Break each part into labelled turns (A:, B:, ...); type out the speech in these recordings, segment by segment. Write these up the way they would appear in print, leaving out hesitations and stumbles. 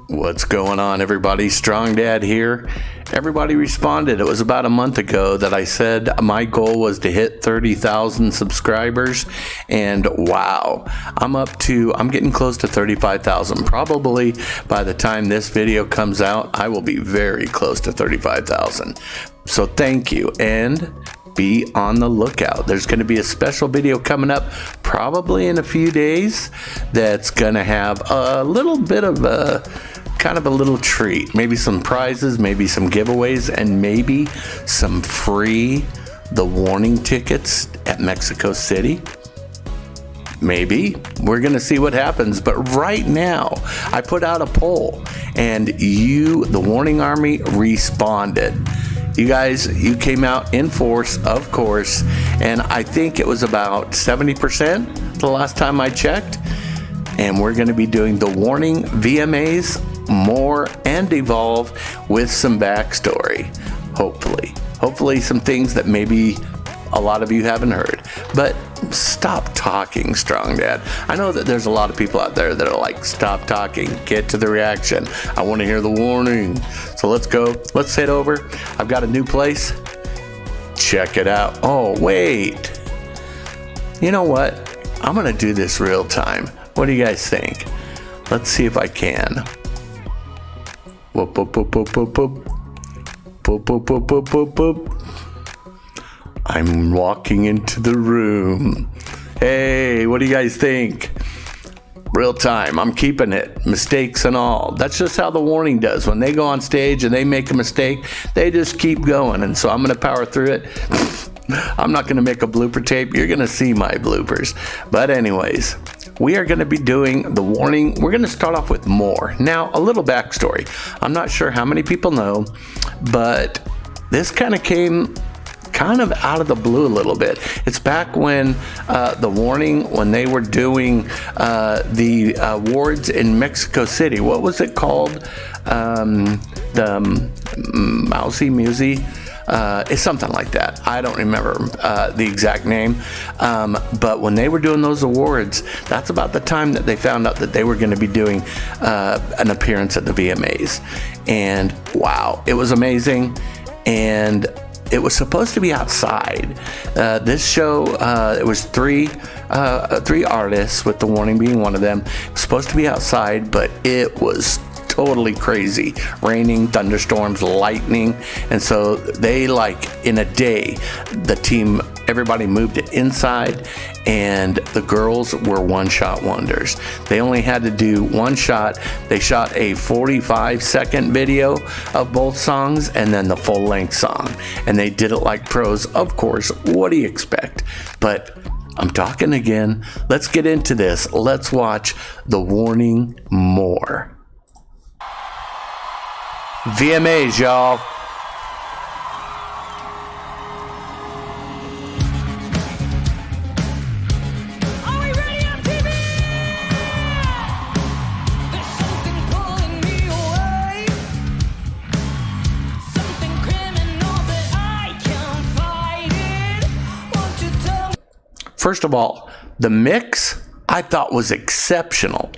A: What's going on, everybody? Strongdad here. Everybody responded. It was about a month ago that I said my goal was to hit 30,000 subscribers, and wow, I'm getting close to 35,000. Probably by the time this video comes out, I will be very close to 35,000. So thank you, and be on the lookout. There's going to be a special video coming up probably in a few days that's going to have a little bit of a kind of a little treat, maybe some prizes, maybe some giveaways, and maybe some free The Warning tickets at Mexico City. Maybe. We're going to see what happens. But right now, I put out a poll, and you, the Warning Army, responded. You guys, you came out in force, of course, and I think it was about 70% the last time I checked. And we're going to be doing the Warning VMAs, more, and Evolve with some backstory, hopefully some things that maybe a lot of you haven't heard. But stop talking, Strongdad. I know that there's a lot of people out there that are like, stop talking, get to the reaction. I want to hear the warning. So let's go. Let's head over. I've got a new place. Check it out. Oh, wait. You know what? I'm going to do this real time. What do you guys think? Let's see if I can. Whoop, whoop, whoop, whoop, whoop, whoop. Whoop, whoop, whoop, whoop, whoop, whoop. I'm walking into the room. Hey, what do you guys think? Real time. I'm keeping it. Mistakes and all. That's just how the Warning does. When they go on stage and they make a mistake, they just keep going. And so I'm going to power through it. I'm not going to make a blooper tape. You're going to see my bloopers. But anyways, we are going to be doing the Warning. We're going to start off with more. Now, a little backstory. I'm not sure how many people know, but this kind of came out of the blue a little bit. It's back when the Warning, when they were doing the awards in Mexico City. What was it called? The Mousy Musy? It's something like that. I don't remember the exact name. But when they were doing those awards, that's about the time that they found out that they were going to be doing an appearance at the VMAs. And wow, it was amazing. And it was supposed to be outside. This show, it was three artists, with the Warning being one of them. It was supposed to be outside, but it was totally crazy. Raining, thunderstorms, lightning. And so they, like, in a day, the team, everybody moved it inside, and the girls were one-shot wonders. They only had to do one shot. They shot a 45-second video of both songs and then the full-length song. And they did it like pros. Of course, what do you expect? But I'm talking again. Let's get into this. Let's watch the Warning more. VMAs, y'all.
B: Are we ready on TV? There's something pulling me away. Something criminal that I can't fight it. Won't you tell me?
A: First of all, the mix I thought was exceptional.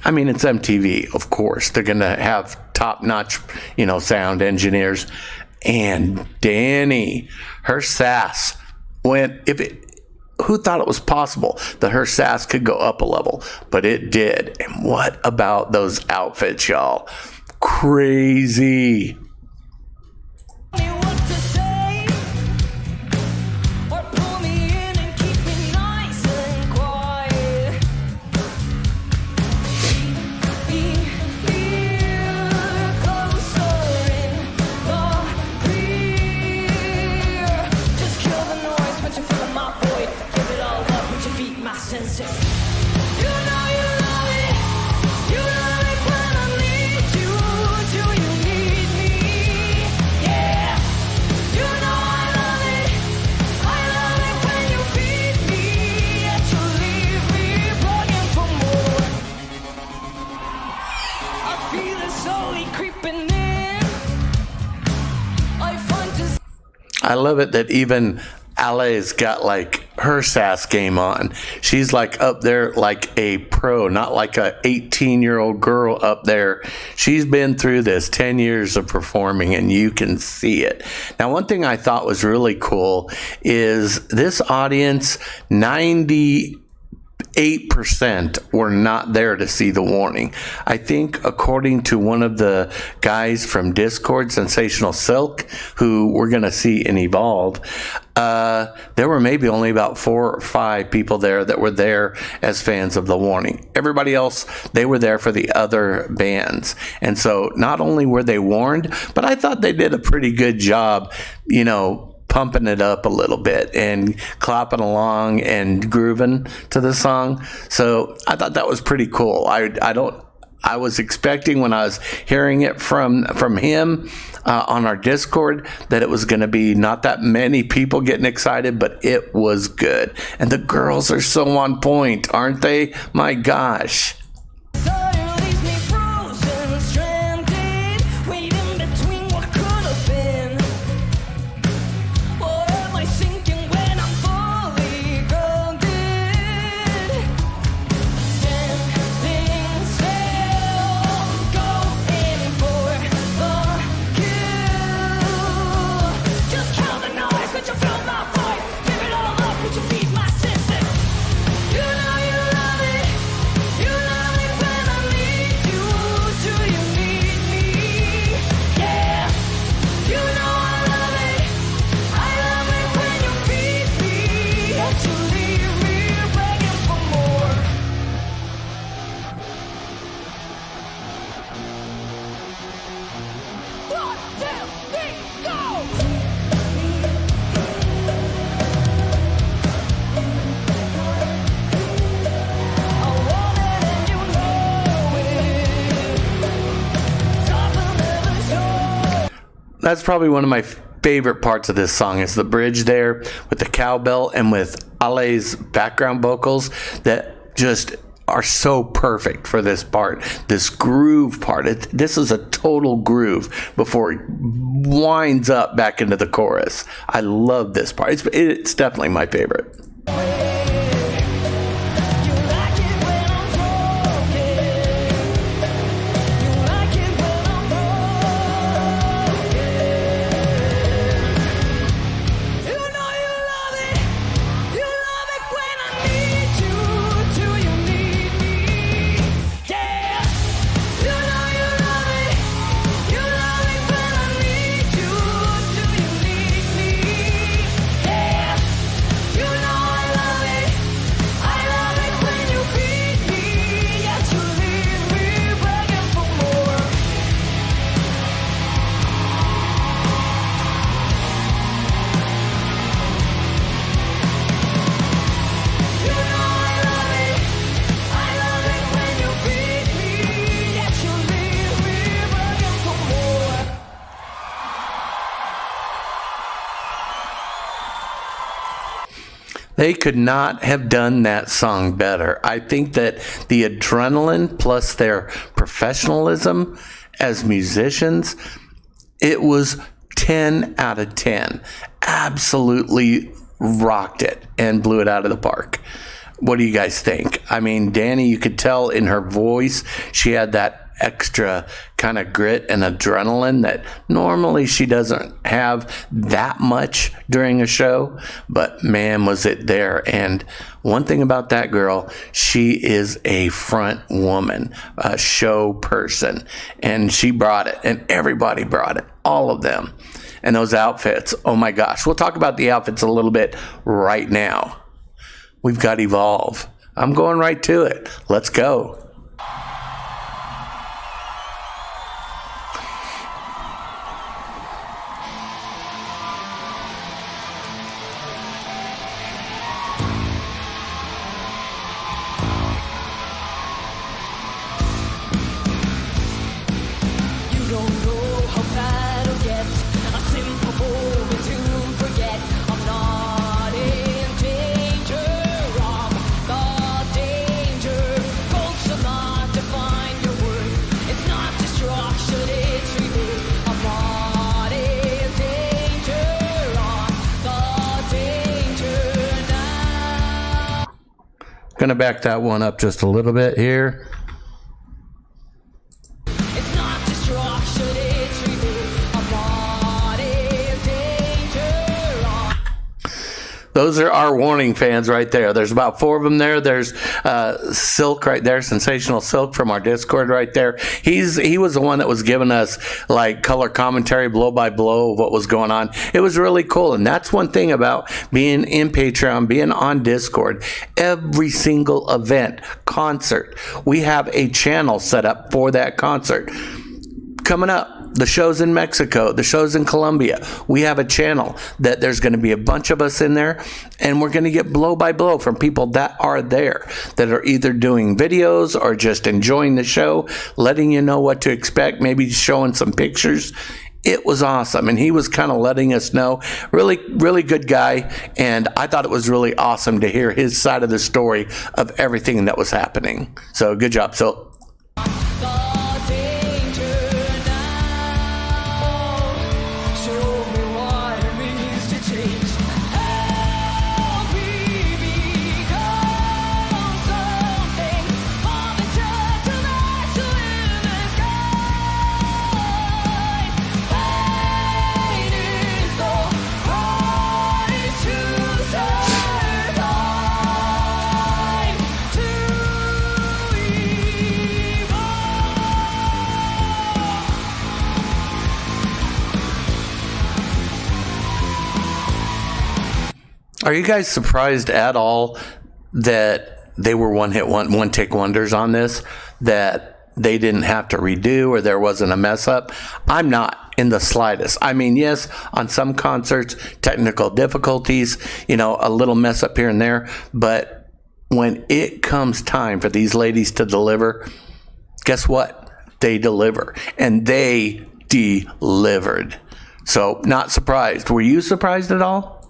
A: I mean, it's MTV, of course. They're going to have top-notch, sound engineers. And Danny, her sass went, who thought it was possible that her sass could go up a level? But it did. And what about those outfits, y'all? Crazy.
B: Me what to say, or pull me in and keep me nice and quiet. Feel closer in the rear. Just kill the noise, put your foot in my void. Give it all up, put your feet in my senses. You know you love it. You love it when I need you. Do you need me? Yeah. You know I love it. I love it when you feed me. Yet you leave me begging for more. I feel it slowly creeping in. I find this.
A: I love it that even Ale's got like her sass game on. She's like up there like a pro, not like a 18-year-old girl up there. She's been through this 10 years of performing, and you can see it. Now, one thing I thought was really cool is this audience, 98% were not there to see the warning. I think according to one of the guys from Discord, Sensational Silk, who we're going to see in Evolve, there were maybe only about 4 or 5 people there that were there as fans of the warning. Everybody else, they were there for the other bands. And so not only were they warned, but I thought they did a pretty good job, you know, pumping it up a little bit and clapping along and grooving to the song. So I thought that was pretty cool. I was expecting when I was hearing it from him on our Discord that it was going to be not that many people getting excited, but it was good. And the girls are so on point, aren't they? My gosh. That's probably one of my favorite parts of this song is the bridge there with the cowbell and with Ale's background vocals that just are so perfect for this part, this groove part. This is a total groove before it winds up back into the chorus. I love this part. It's definitely my favorite. They could not have done that song better. I think that the adrenaline plus their professionalism as musicians, it was 10 out of 10. Absolutely rocked it and blew it out of the park. What do you guys think? I mean, Danny, you could tell in her voice, she had that extra kind of grit and adrenaline that normally she doesn't have that much during a show, but man, was it there. And one thing about that girl, she is a front woman, a show person, and she brought it, and everybody brought it, all of them. And those outfits, oh my gosh. We'll talk about the outfits a little bit right now. We've got Evolve. I'm going right to it. Let's go.
B: Danger of the danger, folks are not
A: Gonna back that one up just a little bit here.
B: It's not destruction, it's rebirth. A body of danger.
A: Those are our warning fans right there. There's about 4 of them there. There's Silk right there, Sensational Silk from our Discord right there. He was the one that was giving us like color commentary, blow by blow of what was going on. It was really cool, and that's one thing about being in Patreon, being on Discord. Every single event, concert, we have a channel set up for that concert. Coming up, the shows in Mexico, the shows in Colombia, we have a channel that there's going to be a bunch of us in there, and we're going to get blow by blow from people that are there, that are either doing videos or just enjoying the show, letting you know what to expect, maybe showing some pictures. It was awesome, and he was kind of letting us know. Really, really good guy, and I thought it was really awesome to hear his side of the story of everything that was happening. So good job. So are you guys surprised at all that they were one take wonders on this, that they didn't have to redo or there wasn't a mess up? I'm not in the slightest. I mean, yes, on some concerts, technical difficulties, a little mess up here and there, but when it comes time for these ladies to deliver, guess what? They deliver, and they delivered. So not surprised. Were you surprised at all?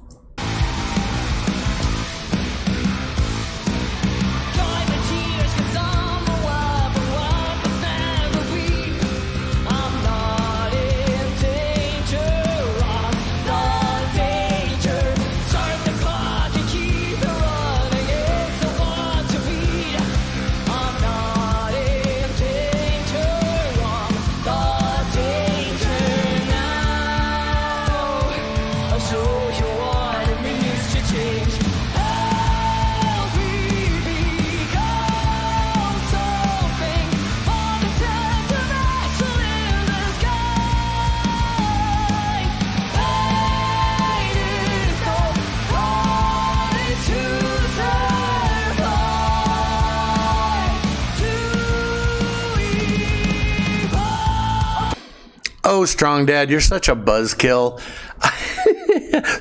A: Oh, Strongdad, you're such a buzzkill.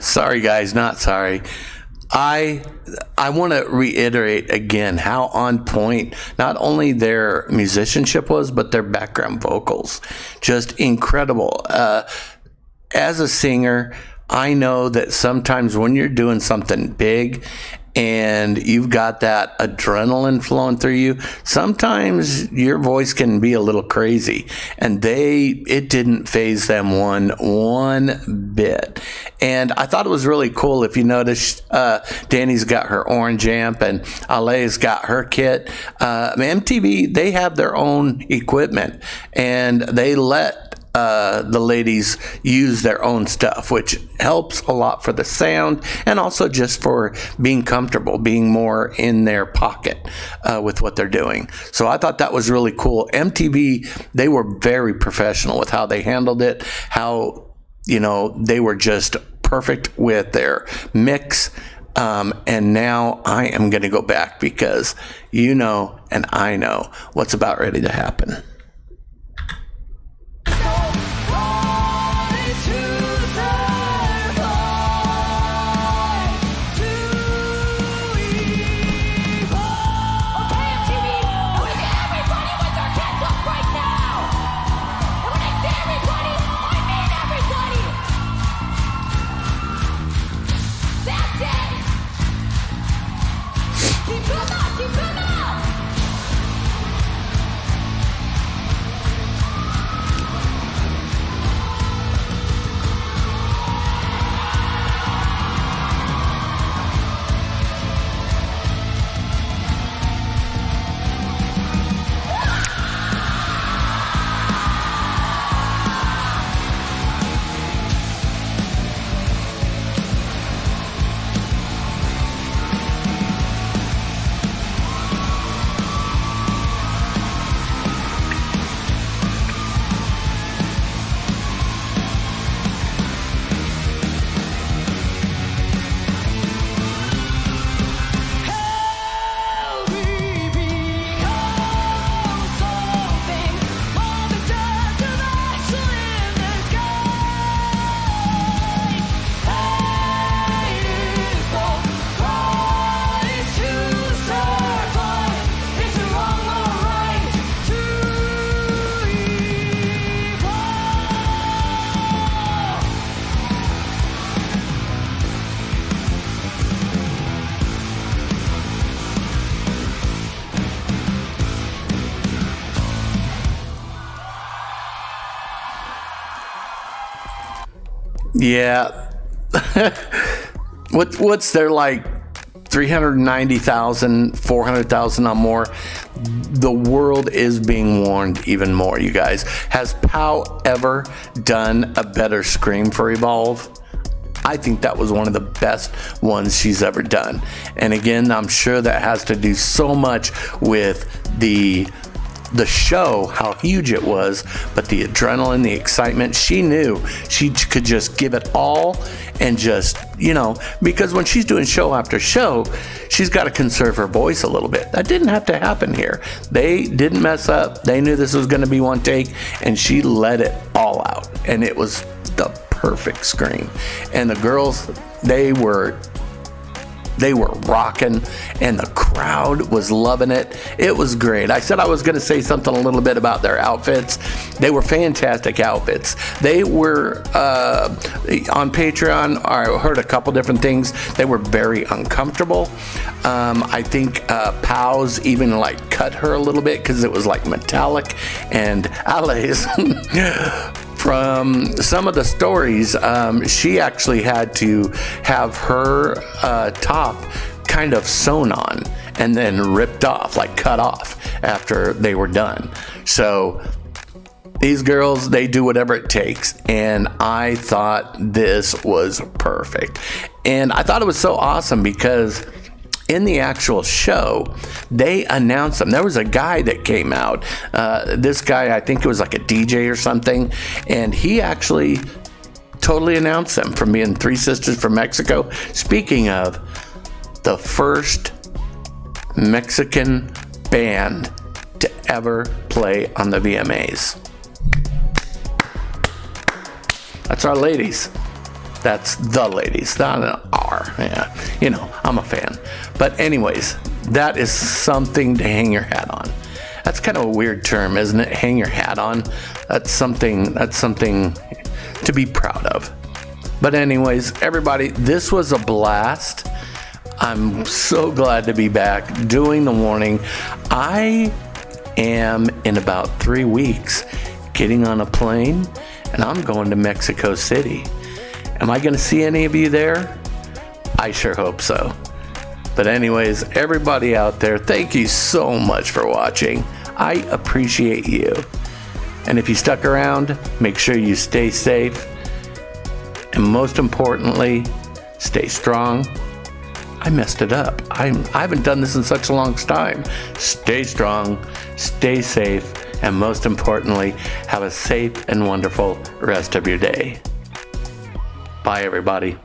A: Sorry, guys, not sorry. I want to reiterate again how on point not only their musicianship was, but their background vocals. Just incredible. As a singer, I know that sometimes when you're doing something big and you've got that adrenaline flowing through you, sometimes your voice can be a little crazy, and it didn't faze them one bit. And I thought it was really cool. If you notice, Danny's got her orange amp and Ale's got her kit. MTV, they have their own equipment, and they let the ladies use their own stuff, which helps a lot for the sound and also just for being comfortable, being more in their pocket with what they're doing. So I thought that was really cool. MTV, they were very professional with how they handled it, how, they were just perfect with their mix. And now I am going to go back because and I know what's about ready to happen. Yeah. What's there, like 390,000, 400,000 or more? The world is being warned even more, you guys. Has Pow ever done a better scream for Evolve? I think that was one of the best ones she's ever done. And again, I'm sure that has to do so much with the show, how huge it was, but the adrenaline, the excitement, she knew she could just give it all and just, because when she's doing show after show, she's got to conserve her voice a little bit. That didn't have to happen here. They didn't mess up. They knew this was going to be one take, and she let it all out. And it was the perfect scream. And the girls, they were rocking, and the crowd was loving it. It was great. I said I was going to say something a little bit about their outfits. They were fantastic outfits. They were on Patreon. I heard a couple different things. They were very uncomfortable. I think Pow's even like cut her a little bit because it was like metallic, and Alice from some of the stories, she actually had to have her top kind of sewn on and then ripped off, like cut off after they were done. So these girls, they do whatever it takes, and I thought this was perfect. And I thought it was so awesome because in the actual show, they announced them. There was a guy that came out. This guy, I think it was like a DJ or something, and he actually totally announced them from being three sisters from Mexico. Speaking of, the first Mexican band to ever play on the VMAs. That's our ladies. That's the ladies, not an R. Yeah, I'm a fan. But anyways, that is something to hang your hat on. That's kind of a weird term, isn't it? Hang your hat on. That's something to be proud of. But anyways, everybody, this was a blast. I'm so glad to be back doing the warning. I am in about 3 weeks getting on a plane, and I'm going to Mexico City. Am I going to see any of you there? I sure hope so. But anyways, everybody out there, thank you so much for watching. I appreciate you. And if you stuck around, make sure you stay safe. And most importantly, stay strong. I messed it up. I haven't done this in such a long time. Stay strong, stay safe, and most importantly, have a safe and wonderful rest of your day. Bye, everybody.